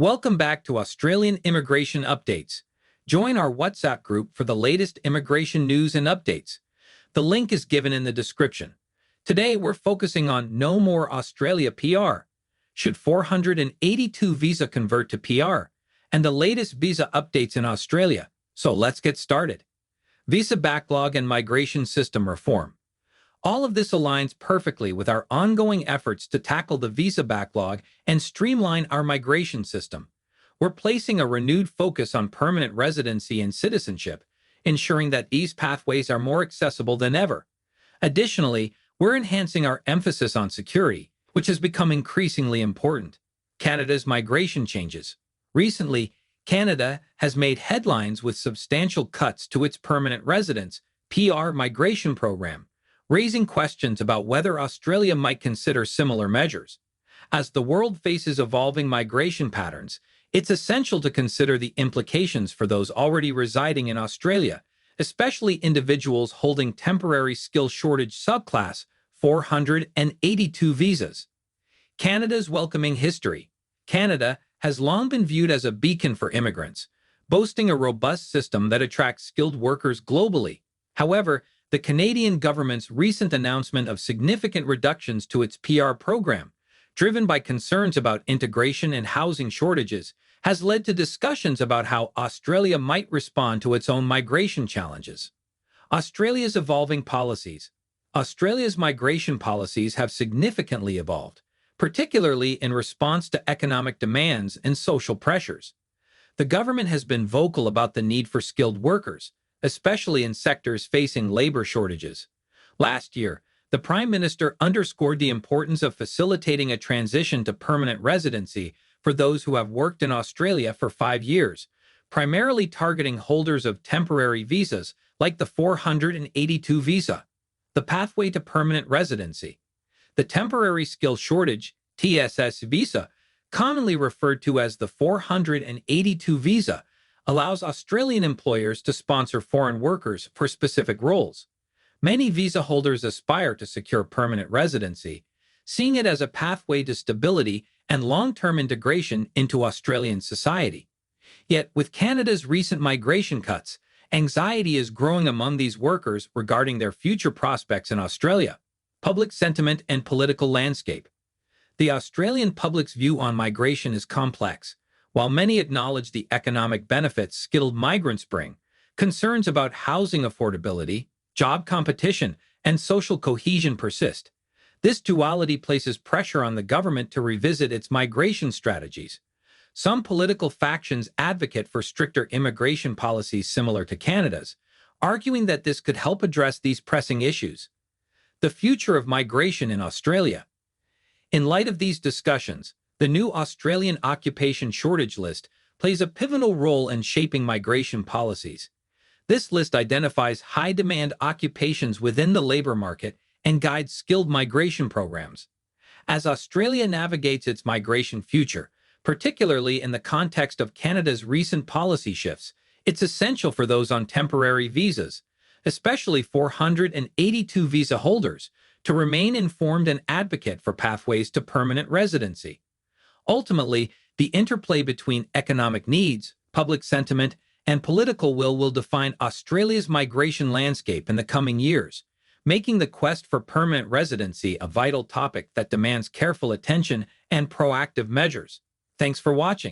Welcome back to Australian Immigration Updates. Join our WhatsApp group for the latest immigration news and updates. The link is given in the description. Today, we're focusing on No More Australia PR. Should 482 visa convert to PR? And the latest visa updates in Australia. So let's get started. Visa backlog and migration system reform. All of this aligns perfectly with our ongoing efforts to tackle the visa backlog and streamline our migration system. We're placing a renewed focus on permanent residency and citizenship, ensuring that these pathways are more accessible than ever. Additionally, we're enhancing our emphasis on security, which has become increasingly important. Canada's migration changes. Recently, Canada has made headlines with substantial cuts to its permanent residence (PR) migration program, raising questions about whether Australia might consider similar measures. As the world faces evolving migration patterns, it's essential to consider the implications for those already residing in Australia, especially individuals holding temporary skill shortage subclass 482 visas. Canada's welcoming history. Canada has long been viewed as a beacon for immigrants, boasting a robust system that attracts skilled workers globally. However, the Canadian government's recent announcement of significant reductions to its PR program, driven by concerns about integration and housing shortages, has led to discussions about how Australia might respond to its own migration challenges. Australia's evolving policies. Australia's migration policies have significantly evolved, particularly in response to economic demands and social pressures. The government has been vocal about the need for skilled workers, especially in sectors facing labor shortages. Last year, the Prime Minister underscored the importance of facilitating a transition to permanent residency for those who have worked in Australia for 5 years, primarily targeting holders of temporary visas like the 482 visa. The pathway to permanent residency. The temporary skill shortage (TSS) visa, commonly referred to as the 482 visa, allows Australian employers to sponsor foreign workers for specific roles. Many visa holders aspire to secure permanent residency, seeing it as a pathway to stability and long-term integration into Australian society. Yet, with Canada's recent migration cuts, anxiety is growing among these workers regarding their future prospects in Australia. Public sentiment and political landscape. The Australian public's view on migration is complex. While many acknowledge the economic benefits skilled migrants bring, concerns about housing affordability, job competition, and social cohesion persist. This duality places pressure on the government to revisit its migration strategies. Some political factions advocate for stricter immigration policies similar to Canada's, arguing that this could help address these pressing issues. The future of migration in Australia. In light of these discussions, the new Australian Occupation Shortage List plays a pivotal role in shaping migration policies. This list identifies high-demand occupations within the labor market and guides skilled migration programs. As Australia navigates its migration future, particularly in the context of Canada's recent policy shifts, it's essential for those on temporary visas, especially 482 visa holders, to remain informed and advocate for pathways to permanent residency. Ultimately, the interplay between economic needs, public sentiment, and political will define Australia's migration landscape in the coming years, making the quest for permanent residency a vital topic that demands careful attention and proactive measures. Thanks for watching.